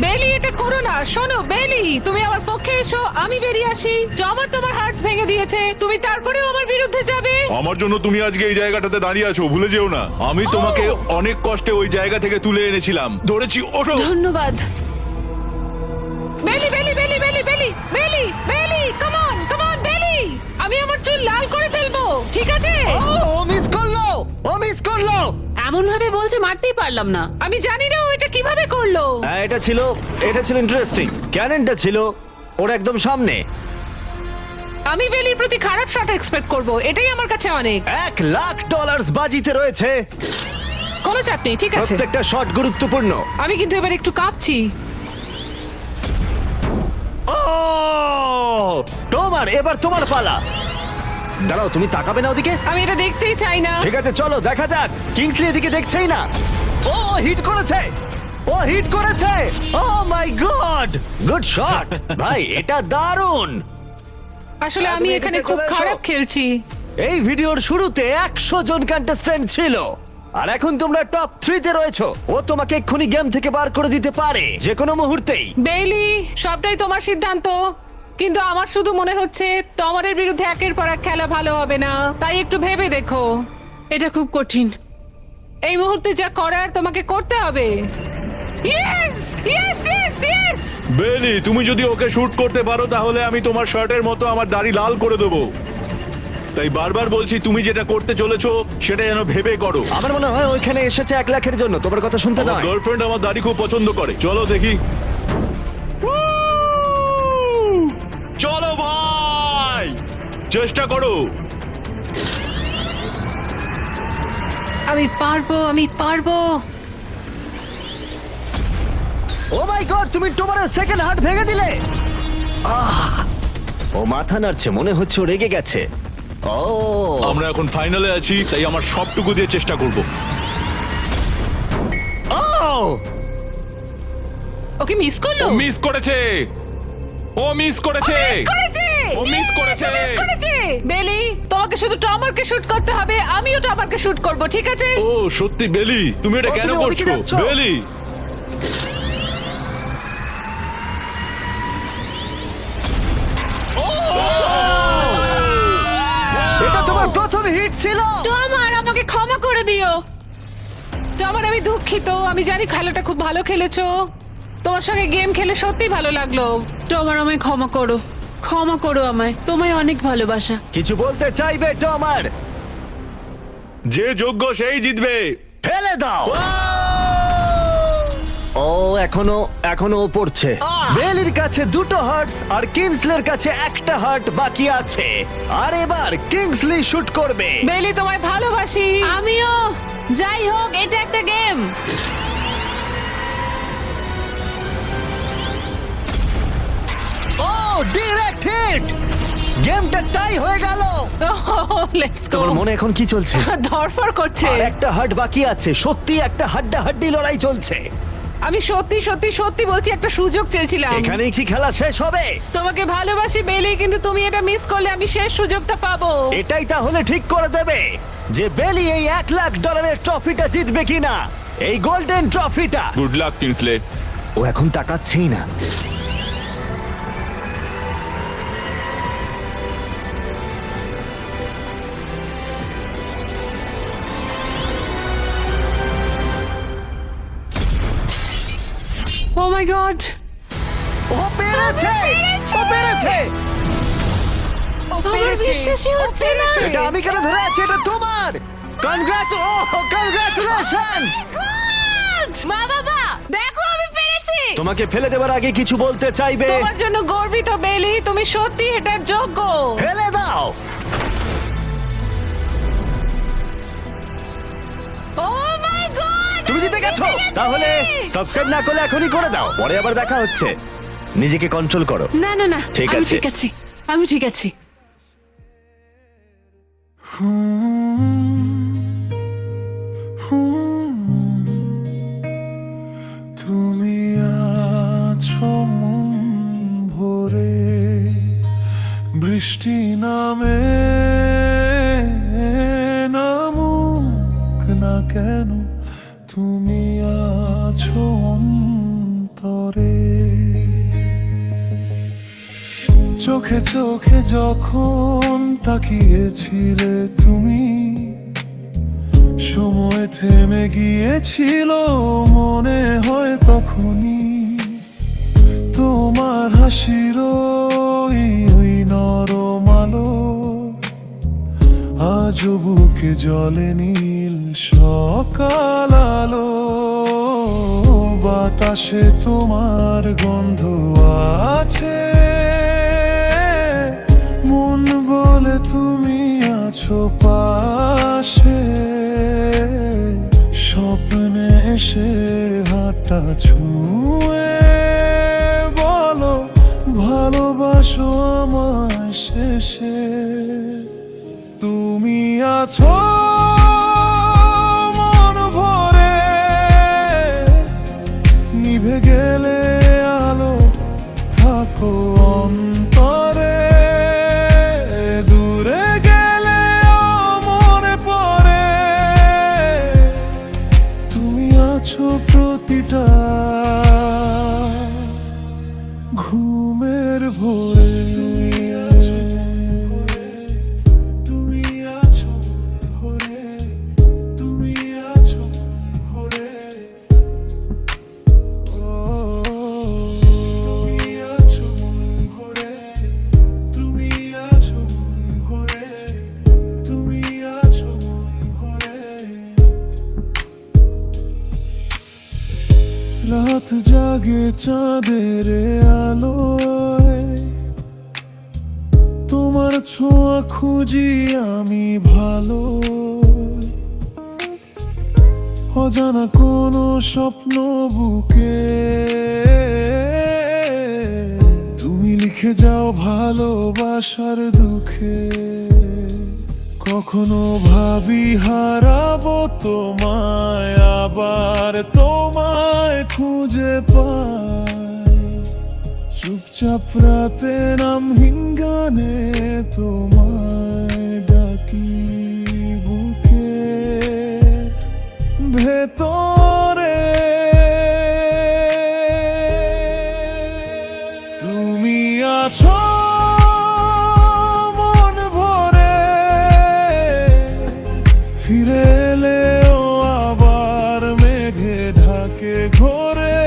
বেলি, এটা করো না। শোনো বেলি, তুমি আমার পক্ষে এসো, আমি বেরিয়ে আসি। আমার তোমার হার্টস ভেঙে দিয়েছে, তুমি তারপরেও আমার বিরুদ্ধে যাবে? আমার জন্য তুমি আজকে এই জায়গাটাতে দাঁড়িয়ে আছো, ভুলে যেও না। আমি তোমাকে অনেক কষ্টে ওই জায়গা থেকে তুলে এনেছিলাম। ধরেছি, ওঠো। ধন্যবাদ। বেলি বেলি বেলি বেলি বেলি বেলি বেলি, কাম অন কাম অন বেলি, আমি আমার চুল লাল করে ফেলবো, ঠিক আছে? ও মিস করলো। এমন ভাবে বলছে মারতেই পারলাম না। আমি জানি না ও এটা কিভাবে করলো। হ্যাঁ, এটা ছিল ইন্টারেস্টিং। ক্যাননটা ছিল ওর একদম সামনে। আমি বেলির প্রতি খারাপ শট এক্সপেক্ট করব, এটাই আমার কাছে অনেক। $1,00,000 বাজিতে রয়েছে। কোনো চাপ নেই, ঠিক আছে। প্রত্যেকটা শট গুরুত্বপূর্ণ। আমি কিন্তু এবার একটু কাঁপছি। ও এবার তোমার পালা। দাঁড়াও, তুমি তাকাবে না ওদিকে? আমি এটা দেখতেই চাই না। ঠিক আছে, চলো দেখা যাক। কিংসলি এদিকে দেখছেই না। ও হিট করেছে। ও মাই গড, গুড শট ভাই, এটা দারুণ। আসলে আমি তুমি এখানে এদিকে খুব চলে এসো। খারাপ খেলছি। এই ভিডিওর শুরুতে 100 জন কন্টেস্ট্যান্ট ছিল, আর এখন তোমরা টপ 3-তে রয়েছো। ও তোমাকে এক্ষুনি গেম থেকে বার করে দিতে পারে যে কোনো মুহূর্তেই। বেলি, সবটাই তোমার সিদ্ধান্ত, কিন্তু আমার শুধু মনে হচ্ছে টমারের বিরুদ্ধে একের পর এক খেলা ভালো হবে না, তাই একটু ভেবে দেখো। এটা খুব কঠিন। এই মুহূর্তে যা করার তোমাকে করতে হবে। Yes yes yes yes. বেলি, তুমি যদি ওকে শুট করতে পারো তাহলে আমি তোমার শার্টের মতো আমার দাড়ি লাল করে দেবো। তাই বারবার বলছি, তুমি যেটা করতে চলেছো সেটা যেন ভেবে করো। আমার মনে হয় ওইখানে এসেছে 1 লাখের জন্য, তোমার কথা শুনতে আমার নয়। গার্লফ্রেন্ড আমার দাড়ি খুব পছন্দ করে। চলো দেখি। চলো ভাই, চেষ্টা করো। আমি পারবো। ও মাই গড, তুমি তোমার সেকেন্ড হার্ট ভেঙে দিলে। ও মাথা নাড়ছে, মনে হচ্ছে ও রেগে গেছে। ও আমরা এখন ফাইনালে আছি, তাই আমার সবটুকু দিয়ে চেষ্টা করব। ও ওকে মিস করলো। ও মিস করেছে। ও মিস করেছে। বেলি, তোমাকে শুধু টমারকে শুট করতে হবে, আমিও টমারকে শুট করব, ঠিক আছে? ও সত্যি বেলি, তুমি এটা ও, কেন তুমি ওদিকে করছো? যাচ্ছ? বেলি, এটা তোমার প্রথম হিট ছিল। টমার, আমাকে ক্ষমা করে দিও। টমার, আমি দুঃখিত। আমি জানি খেলাটা খুব ভালো খেলেছো, তোমার সঙ্গে গেম খেলে সত্যি ভালো লাগলো। তোমার আমায় ক্ষমা করো আমায়, তোমায় অনেক ভালোবাসা। কিছু বলতে চাইবে টমার? যে যোগ্য সেই জিতবে। ফেলে দাও। ও এখনো ও পড়ছে। বেলির কাছে 2টো হার্টস আর কিংসলের কাছে 1টা হার্ট বাকি আছে, আর এবার কিংসলি শুট করবে। বেলি, তোমায় ভালোবাসি। আমিও। যাই হোক, এটা একটা গেম। ও ডিরেক্ট হিট। গেমটা টাই হয়ে গেল। লেটস গো তোমার মনে এখন কি চলছে? ধরফর করছে। আর একটা হার্ট বাকি আছে, সত্যি একটা হাড্ডাহাড্ডি লড়াই চলছে। আমি সত্যি সত্যি সত্যি বলছি, একটা সুযোগ চেয়েছিলাম। এখানেই কি খেলা শেষ হবে? তোমাকে ভালোবাসি বেলি, কিন্তু তুমি এটা মিস করলে আমি শেষ সুযোগটা পাবো। এটাই তাহলে ঠিক করে দেবে যে বেলি এই $1,00,000 ট্রফিটা জিতবে কিনা, এই গোল্ডেন ট্রফিটা। Good luck Kingsley. ও এখন তাকাচ্ছেই না। ও মাই গড, ও পেরেছে, ও পেরেছে। আমার বিশ্বাসই হচ্ছে না। এটা আমি কেন ধরে আছি? এটা তোমার। কনগ্রাচুলেশনস। মা বাবা, দেখো আমি পেরেছি। তোমাকে ফেলে দেওয়ার আগে কিছু বলতে চাইবে? তোমার জন্য গর্বিত বেলি, তুমি সত্যি এটার যোগ্য। ফেলে দাও। ও মাই গড, তুমি জিতে গেছো। তাহলে সাবস্ক্রাইব না করলে এখনই করে দাও, পরে আবার দেখা হচ্ছে। নিজেকে কন্ট্রোল করো। না না না, ঠিক আমি আছে। ঠিক আছি, আমি ঠিক আছি। তুমি আছো মন ভরে, বৃষ্টি নামে নামুক না কেন, তুমি আছো অন্তরে। চোখে চোখে যখন তাকিয়েছিলে তুমি, সময় থেমে গিয়েছিল মনে হয় তখনই। তোমার হাসির ওই নরম আলো আজ বুকে জলে নীল সকাল আলো। বাতাসে তোমার গন্ধ আছে, মন বলে তুমি আছো পাশে। স্বপ্নে এসে হাতটা ছুঁয়ে বলো ভালোবাসো আমার শেষে। তুমি আছো মন ভরে, নিভে গেলে আলো থাকো অন্তরে। দূরে গেলে মনে পড়ে, তুমি আছো প্রতিটা ঘুমের ভোরে। তুমি আছো ভোরে, তুমি আছো ভোরে, তুমি আছো ভোরে। তুমি আছো ভোরে, তুমি আছো ভোরে, তুমি আছো ভোরে। রাত জাগে চাঁদের আলোয়, তোমার ছোঁয়া খুঁজি আমি ভালো। অজানা কোনো স্বপ্ন বুকে তুমি লিখে যাও ভালোবাসার দুঃখে। কখনো ভাবি হারাবো তোমায়, আবার তোমায় খুঁজে পাই। চুপচাপ রাতে নামহীন গানে তোমায় ডাকি বুকে ভেতরে। তুমি আছো মন ভরে, ফিরে এলেও আবার মেঘে ঢাকে ঘোরে।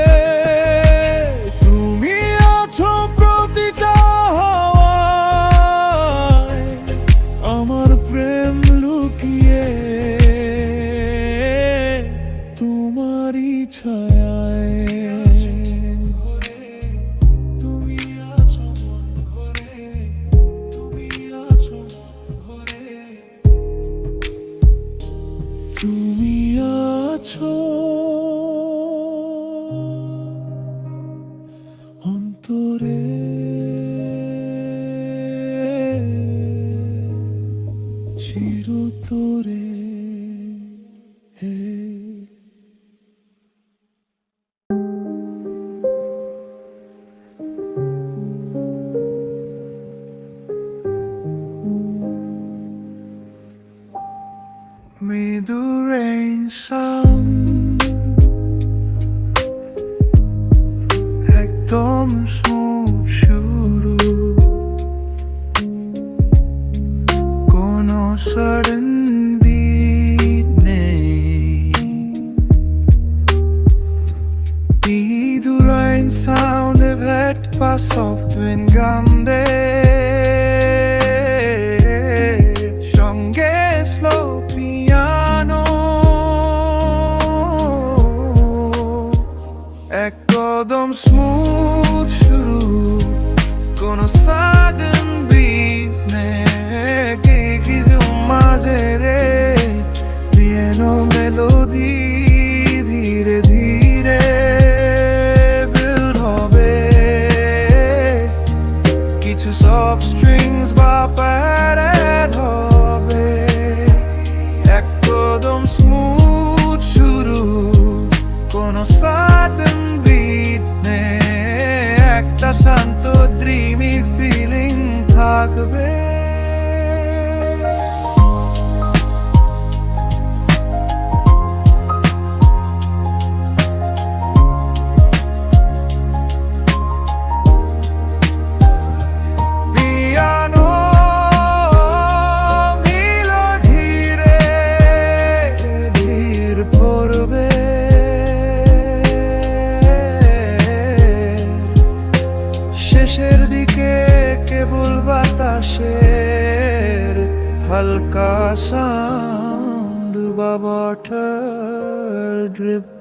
তুমি আছো প্রতিটা হাওয়ায়, আমার প্রেম লুকিয়ে তোমারই ছায়ায়। তুমি আছো মন ভরে, তুমি আছো মন ভরে, তুমি আছো অন্তরে। মৃদু rain sound একদম smooth শুরু কোনো sudden beat নেই মৃদু rain sound একবার soft wind গান্দে সঙ্গে slow piano একদম স্মুথ শুরু কোনো সাডেন বিট নেই মাঝে রে পিয়ানো মেলোডি ধীরে ধীরে বিল্ড হবে কিছু সফট স্ট্রিংস বা প্যাড হবে একদম স্মুথ শুরু কোনো সাডেন বিট নেই একটা শান্ত ড্রিমি ফিলিং থাকবে পিয়ানো মিলো ধীরে ধীর পড়বে শেষের দিকে কেবল বাতাসের হালকা সাউন্ড বা ওয়াটার ড্রিপ